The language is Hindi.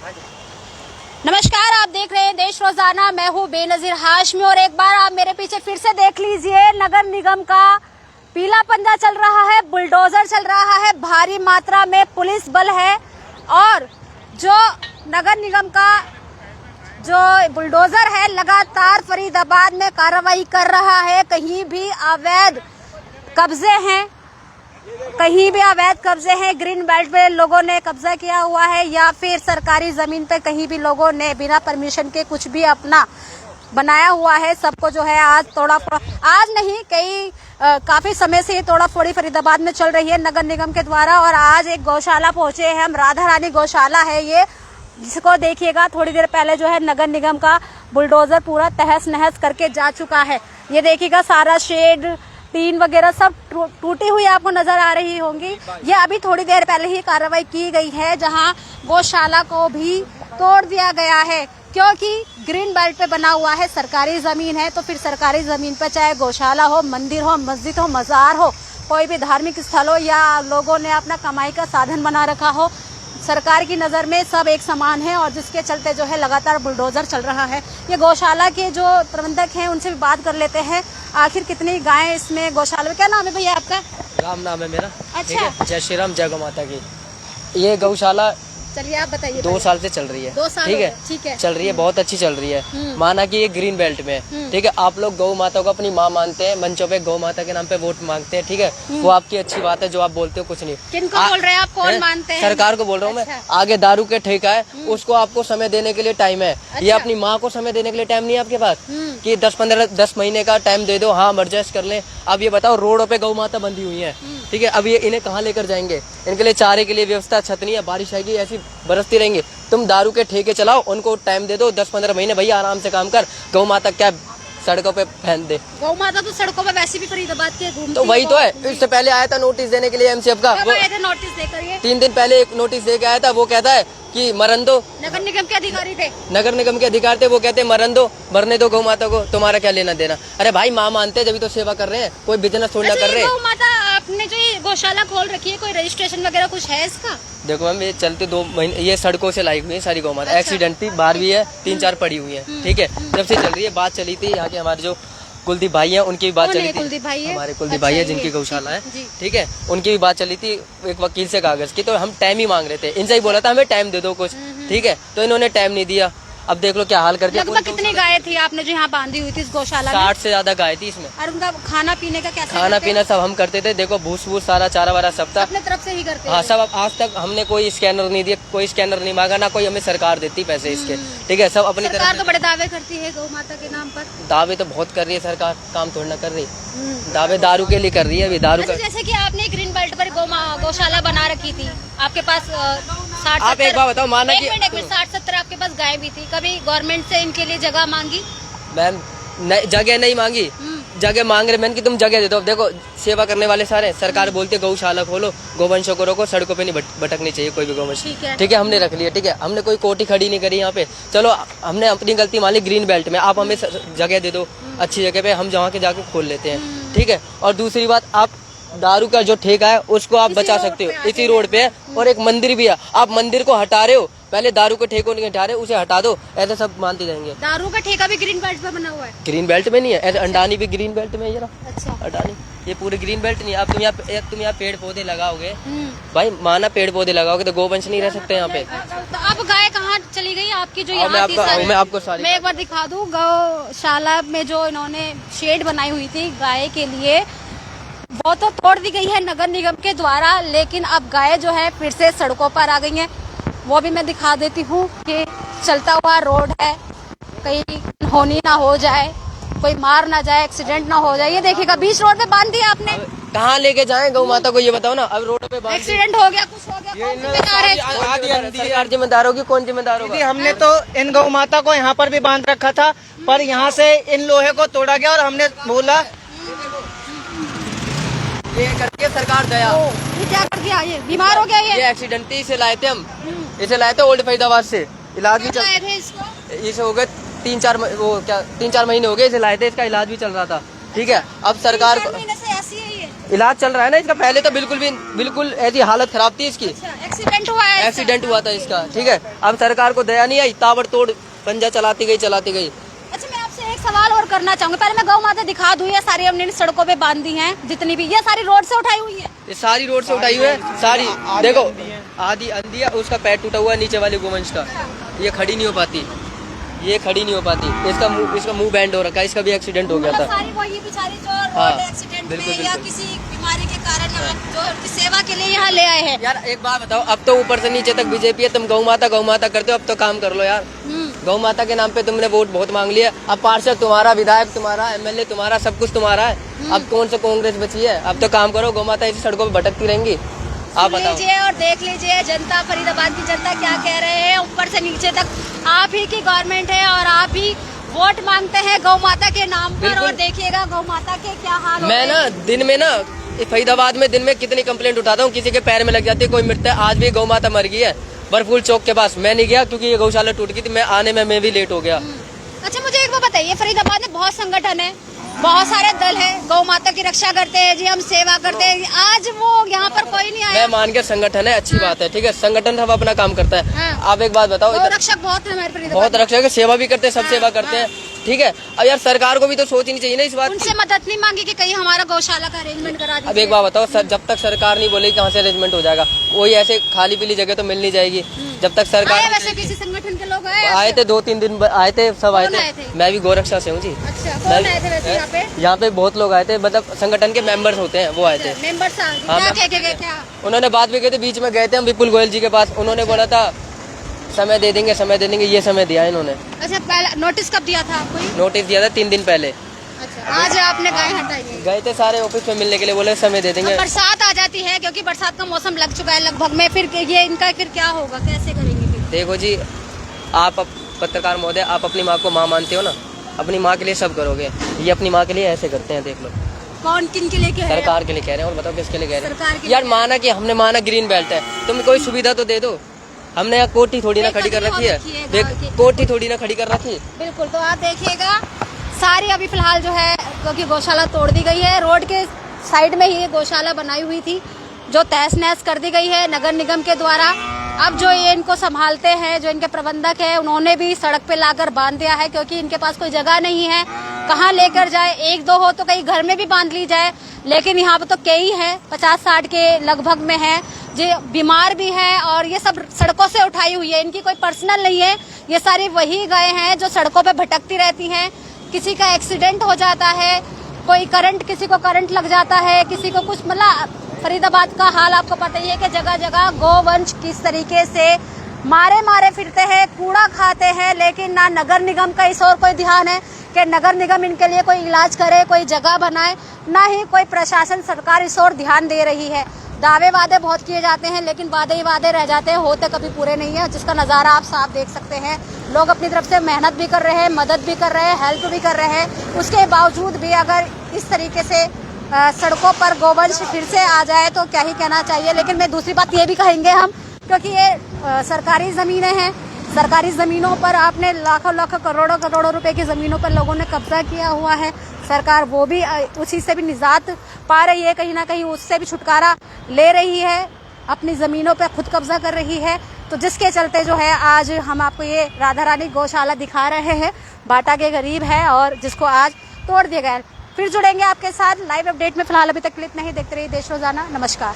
नमस्कार, आप देख रहे हैं देश रोजाना। मैं हूँ बेनजीर हाशमी और एक बार आप मेरे पीछे फिर से देख लीजिए, नगर निगम का पीला पंजा चल रहा है, बुलडोजर चल रहा है, भारी मात्रा में पुलिस बल है और जो नगर निगम का जो बुलडोजर है लगातार फरीदाबाद में कार्रवाई कर रहा है। कहीं भी अवैध कब्जे हैं, कहीं भी अवैध कब्जे हैं, ग्रीन बेल्ट पे लोगों ने कब्जा किया हुआ है या फिर सरकारी जमीन पे कहीं भी लोगों ने बिना परमिशन के कुछ भी अपना बनाया हुआ है, सबको जो है आज तोड़ा फोड़ा, आज नहीं काफी समय से ये तोड़ा फोड़ी फरीदाबाद में चल रही है नगर निगम के द्वारा। और आज एक गौशाला पहुंचे हैं हम, राधा रानी गौशाला है ये, जिसको देखिएगा थोड़ी देर पहले जो है नगर निगम का बुलडोजर पूरा तहस नहस करके जा चुका है। ये देखिएगा सारा शेड टीन वगैरह सब टूटी हुई आपको नजर आ रही होंगी। ये अभी थोड़ी देर पहले ही कार्रवाई की गई है, जहां गौशाला को भी तोड़ दिया गया है, क्योंकि ग्रीन बेल्ट पे बना हुआ है, सरकारी जमीन है, तो फिर सरकारी जमीन पे चाहे गौशाला हो, मंदिर हो, मस्जिद हो, मजार हो, कोई भी धार्मिक स्थल हो या लोगों ने अपना कमाई का साधन बना रखा हो, सरकार की नज़र में सब एक समान है और जिसके चलते जो है लगातार बुलडोजर चल रहा है। ये गौशाला के जो प्रबंधक हैं उनसे भी बात कर लेते हैं, आखिर कितनी गायें इसमें गौशाला में। क्या नाम है भैया आपका? राम नाम है मेरा। अच्छा, जय श्री राम, जय गौ माता की। ये गौशाला चलिए आप बताइए। 2 साल से चल रही है। 2 साल? ठीक है, चल रही है, बहुत अच्छी चल रही है। माना कि ये ग्रीन बेल्ट में, ठीक है, आप लोग गौ माता को अपनी माँ मानते हैं, मंचों पे गौ माता के नाम पे वोट मांगते हैं, ठीक है, वो आपकी अच्छी बात है, जो आप बोलते हो कुछ नहीं। किनको बोल रहे हैं आप? कौन मानते हैं? सरकार को बोल रहा हूँ मैं। आगे दारू के ठेका है, उसको आपको समय देने के लिए टाइम है। ये अपनी माँ को समय देने के लिए टाइम नहीं है आपके पास कि 10 महीने का टाइम दे दो, हाँ एडजस्ट कर लें। अब ये बताओ, रोडों पे गौ माता बंधी हुई है, ठीक है, अब ये इन्हें कहाँ लेकर जाएंगे? इनके लिए चारे के लिए व्यवस्था छत नहीं है, बारिश आएगी ऐसी बरसती रहेंगे। तुम दारू के ठेके चलाओ, उनको टाइम दे दो 10-15 महीने, भैया आराम से काम कर। गौ माता क्या सड़कों पे फेंक दे? गौ माता तो सड़कों पे वैसे भी फरीदाबाद के घूमती तो वही तो है। इससे पहले आया था नोटिस देने के लिए एमसीएफ का, नोटिस देकर 3 दिन पहले एक नोटिस दे के आया था। वो कहता है कि मरन दो, नगर निगम के अधिकारी थे, नगर निगम के अधिकारी थे, वो कहते हैं मरन दो, मरने दो गौ माता को, तुम्हारा क्या लेना देना। अरे भाई, माँ मानते हैं जब तो सेवा कर रहे हैं, कोई बिजनेस थोड़ी ना कर रहे हैं। गौ माता आपने जो ये गौशाला खोल रखी है, कोई रजिस्ट्रेशन वगैरह कुछ है इसका? देखो मैम, ये चलते 2 महीने, ये सड़कों से लाई हुई है सारी गौ माता। अच्छा। एक्सीडेंट थी, बाहर भी है, 3-4 पड़ी हुई है, ठीक है, जब से चल रही है। बात चली थी यहाँ के हमारे जो कुलदीप भाई हैं, उनकी भी बात चली थी, हमारे कुलदीप भाई है जिनकी गौशाला है, ठीक है, उनकी भी बात चली थी एक वकील से कागज की। तो हम टाइम ही मांग रहे थे, इनसे ही बोला था हमें टाइम दे दो कुछ, ठीक है, तो इन्होंने टाइम नहीं दिया। अब देख लो क्या हाल कर दिया। लगभग कितनी गायें थी आपने जो यहाँ बांधी हुई थी इस गौशाला में? 60 से ज्यादा गाय थी इसमें। और उनका खाना पीने का क्या? खाना पीना सब हम करते थे, देखो भूस वूस सारा चारा वारा सब था, अपने तरफ से ही करते? हाँ सब। आज तक हमने कोई स्कैनर नहीं दिया, कोई स्कैनर नहीं मांगा, ना कोई हमें सरकार देती पैसे इसके, ठीक है, सब अपनी तरफ। सरकार तो बड़े दावे करती है गौ माता के नाम पर। दावे तो बहुत कर रही है सरकार, काम थोड़ी ना कर रही। दावे दारू के लिए कर रही है अभी, दारू का। जैसे कि आपने ग्रीन बेल्ट पर गौशाला बना रखी थी, आपके पास 60-70, आप एक बात बताओ, माना कि 60-70 आपके पास गाय भी थी, कभी गवर्नमेंट से इनके लिए जगह मांगी? मैम जगह नहीं मांगी, जगह मांग रहे मैंने कि तुम जगह दे दो। अब देखो, सेवा करने वाले सारे, सरकार बोलती है गौशाला खोलो, गोवंशों को रोको, सड़कों पे नहीं भटकनी चाहिए कोई भी गौवंश, ठीक है, हमने रख लिया, ठीक है, हमने कोई कोठी खड़ी नहीं करी यहाँ पे। चलो, हमने अपनी गलती मान ली ग्रीन बेल्ट में, आप हमें जगह दे दो अच्छी जगह पे, हम जहाँ के जाके खोल लेते हैं, ठीक है। और दूसरी बात, आप दारू का जो ठेका है उसको आप बचा सकते हो, इसी रोड पे है, और एक मंदिर भी है, आप मंदिर को हटा रहे हो, पहले दारू के ठेकों नहीं हटा रहे, उसे हटा दो, ऐसे सब मानते जाएंगे। दारू का ठेका भी ग्रीन बेल्ट पे बना हुआ है? ग्रीन बेल्ट में नहीं है, ऐसे अंडानी भी ग्रीन बेल्ट में है जरा। अच्छा, अंडानी ये पूरे ग्रीन बेल्ट नहीं है। अब तुम यहाँ पेड़ पौधे लगाओगे, भाई माना पेड़ पौधे लगाओगे तो गोवंश नहीं रह सकते यहाँ पे। तो अब गाय कहाँ चली गई आपकी जो यहाँ थी? मैं आपको सारी मैं एक बार दिखा दूँ, गौशाला में जो इन्होंने शेड बनाई हुई थी गाय के लिए, वो तो तोड़ दी गई है नगर निगम के द्वारा, लेकिन अब गाय जो है फिर से सड़कों पर आ गई हैं। वो भी मैं दिखा देती हूँ कि चलता हुआ रोड है, कहीं होनी ना हो जाए, कोई मार ना जाए, एक्सीडेंट ना हो जाए। ये देखिएगा बीच रोड पे बांध दिया आपने, कहाँ लेके जाएं गौ माता को, ये बताओ ना। अब रोड पे एक्सीडेंट हो गया, कुछ हो गया, कौन जिम्मेदार है? सरकार जिम्मेदार होगी, कौन जिम्मेदार होगा? हमने तो इन गौ माता को यहाँ पर भी बांध रखा था, पर यहाँ से इन लोहे को तोड़ा गया और हमने बोला ये करके सरकार गया। ये क्या कर दिया? ये बीमार हो गया, ये एक्सीडेंट थी, इसे लाए थे हम, इसे लाए थे ओल्ड फरीदाबाद से, इलाज भी चल, इसे हो गए 3-4 महीने हो गए इसे लाए थे, इसका इलाज भी चल रहा था, ठीक है। अब सरकार को ऐसी है ये इलाज चल रहा है ना इसका, पहले तो बिल्कुल ऐसी हालत खराब थी इसकी। एक्सीडेंट हुआ है, एक्सीडेंट हुआ था इसका, ठीक है। अब सरकार को दया नहीं आई, ताबड़तोड़ पंजा चलाती गई। अच्छा, मैं आपसे एक सवाल और करना चाहूंगी। पहले मैं गौ माता दिखा दूं, ये सारी हमने सड़कों पे बांध दी हैं जितनी भी, ये सारी रोड से उठाई हुई है। ये सारी रोड से उठाई हुई है, सारी देखो आधी अंधी है, उसका पैर टूटा हुआ है नीचे वाले गोवंश का, ये खड़ी नहीं हो पाती, ये खड़ी नहीं हो पाती। इसका मुंह बैंड हो रखा है, इसका भी एक्सीडेंट हो गया था। सारी वही बेचारी जो हाँ, रोड एक्सीडेंट में बिल्कुल, या बिल्कुल। किसी बीमारी के कारण यहाँ जो उनकी सेवा के लिए यहाँ ले आए हैं। यार एक बात बताओ, अब तो ऊपर से नीचे तक बीजेपी है, तुम गौ माता करते हो, अब तो काम कर लो यार। गौ माता के नाम पे तुमने वोट बहुत मांग लिया, अब पार्षद तुम्हारा, विधायक तुम्हारा, एमएलए तुम्हारा, सब कुछ तुम्हारा है। अब कौन सा कांग्रेस बची है? अब तो काम करो, गौ माता ऐसी सड़कों पे भटकती रहेंगी। आप बताओ। लीजिए और देख लीजिए जनता, फरीदाबाद की जनता क्या कह रहे हैं। ऊपर से नीचे तक आप ही की गवर्नमेंट है और आप ही वोट मांगते हैं गौ माता के नाम पर, और देखिएगा गौ माता के क्या हाल हो मैं रहे हैं। ना दिन में ना फरीदाबाद में दिन में कितनी कंप्लेंट उठाता हूँ, किसी के पैर में लग जाती है, कोई मरता है। आज भी गौ माता मर गई है बरफूल चौक के पास, मैं नहीं गया क्योंकि ये गौशाला टूट गई थी, मैं आने में मैं भी लेट हो गया। अच्छा, मुझे एक बात बताइए, फरीदाबाद में बहुत संगठन है, बहुत सारे दल है, गौ माता की रक्षा करते हैं जी, हम सेवा करते हैं, आज वो यहाँ पर कोई नहीं आया। मैं मान के संगठन है, अच्छी बात है, ठीक है, संगठन सब अपना काम करता है। हाँ। आप एक बात बताओ, गौ इधर रक्षक बहुत है हमारे फरीदाबाद बहुत में। रक्षक है, सेवा भी करते हैं, सब सेवा करते हैं, ठीक है। अब यार सरकार को भी तो सोचनी चाहिए ना इस बात उनसे की। मदद नहीं मांगी कि कहीं हमारा गौशाला का अरेंजमेंट करा दीजिए। अब एक बात बताओ सर, जब तक सरकार नहीं बोलेगी कहाँ से अरेंजमेंट हो जाएगा? वही ऐसे खाली पीली जगह तो मिल नहीं जाएगी जब तक सरकार आए वैसे किसी संगठन के लोग आए? आए थे 2-3 दिन आए थे, सब आए कौन आए थे। थे? मैं भी गोरक्षा से हूँ जी। अच्छा, कौन आए थे वैसे यहाँ पे? यहाँ पे बहुत लोग आए थे, मतलब संगठन के मेंबर्स होते हैं, वो आए थे। मेंबर्स हाँ, क्या मैं- क्या क्या? उन्होंने बात भी की थी, बीच में गए थे हम विपुल गोयल जी के पास, उन्होंने बोला था समय दे देंगे, ये समय दिया इन्होंने। अच्छा, पहले नोटिस कब दिया था आपको? नोटिस दिया था 3 दिन पहले। अच्छा, आज आपने गाय हटाई है? गए थे सारे ऑफिस में मिलने के लिए, बोले समय दे देंगे। अब बरसात आ जाती है, क्योंकि बरसात का मौसम लग चुका है लगभग में, फिर ये इनका फिर क्या होगा, कैसे करेंगे फिर? देखो जी, आप पत्रकार महोदय, आप अपनी माँ को माँ मानते हो ना, अपनी माँ के लिए सब करोगे, ये अपनी माँ के लिए ऐसे करते हैं, देख लो। कौन किन के लिए कह रहे हैं? सरकार के लिए कह रहे हैं, और बताओ किसके लिए कह रहे सरकार के हैं? यार लिए। माना कि हमने माना ग्रीन बेल्ट है, तुम कोई सुविधा तो दे दो। हमने यहाँ कोठी थोड़ी ना खड़ी कर रखी है, देख कोठी थोड़ी ना खड़ी कर रखी है। बिल्कुल, तो आप देखिएगा सारी अभी फिलहाल जो है, क्योंकि गौशाला तोड़ दी गई है, रोड के साइड में ही ये गौशाला बनाई हुई थी जो तहस नहस कर दी गई है नगर निगम के द्वारा। अब जो ये इनको संभालते हैं, जो इनके प्रबंधक है, उन्होंने भी सड़क पे लाकर बांध दिया है, क्योंकि इनके पास कोई जगह नहीं है कहाँ लेकर जाए। 1-2 हो तो कहीं घर में भी बांध ली जाए, लेकिन यहाँ पे तो कई है, 50-60 के लगभग में है, जो बीमार भी है, और ये सब सड़कों से उठाई हुई है, इनकी कोई पर्सनल नहीं है। ये सारी वही गाय हैं जो सड़कों पे भटकती रहती हैं, किसी का एक्सीडेंट हो जाता है, कोई किसी को करंट लग जाता है, किसी को कुछ, मतलब फरीदाबाद का हाल आपको पता ही है कि जगह जगह गोवंश किस तरीके से मारे फिरते हैं, कूड़ा खाते हैं, लेकिन ना नगर निगम का इस और कोई ध्यान है कि नगर निगम इनके लिए कोई इलाज करे, कोई जगह बनाए, ना ही कोई प्रशासन सरकार इस और ध्यान दे रही है। दावे वादे बहुत किए जाते हैं, लेकिन वादे ही वादे रह जाते हैं, होते कभी पूरे नहीं है, जिसका नज़ारा आप साफ देख सकते हैं। लोग अपनी तरफ से मेहनत भी कर रहे हैं, मदद भी कर रहे हैं, हेल्प भी कर रहे हैं, उसके बावजूद भी अगर इस तरीके से सड़कों पर गोवंश फिर से आ जाए तो क्या ही कहना चाहिए। लेकिन मैं दूसरी बात ये भी कहेंगे हम, क्योंकि ये सरकारी ज़मीनें हैं, सरकारी ज़मीनों पर आपने लाखों करोड़ों रुपए की ज़मीनों पर लोगों ने कब्जा किया हुआ है। सरकार वो भी उसी से भी निजात पा रही है, कहीं ना कहीं उससे भी छुटकारा ले रही है, अपनी ज़मीनों पर खुद कब्जा कर रही है। तो जिसके चलते जो है आज हम आपको ये राधा रानी गौशाला दिखा रहे हैं, बाटा के करीब है, और जिसको आज तोड़ दिया गया है। फिर जुड़ेंगे आपके साथ लाइव अपडेट में। फिलहाल अभी तक के लिए इतना ही। देखते रहिए देश रोजाना। नमस्कार।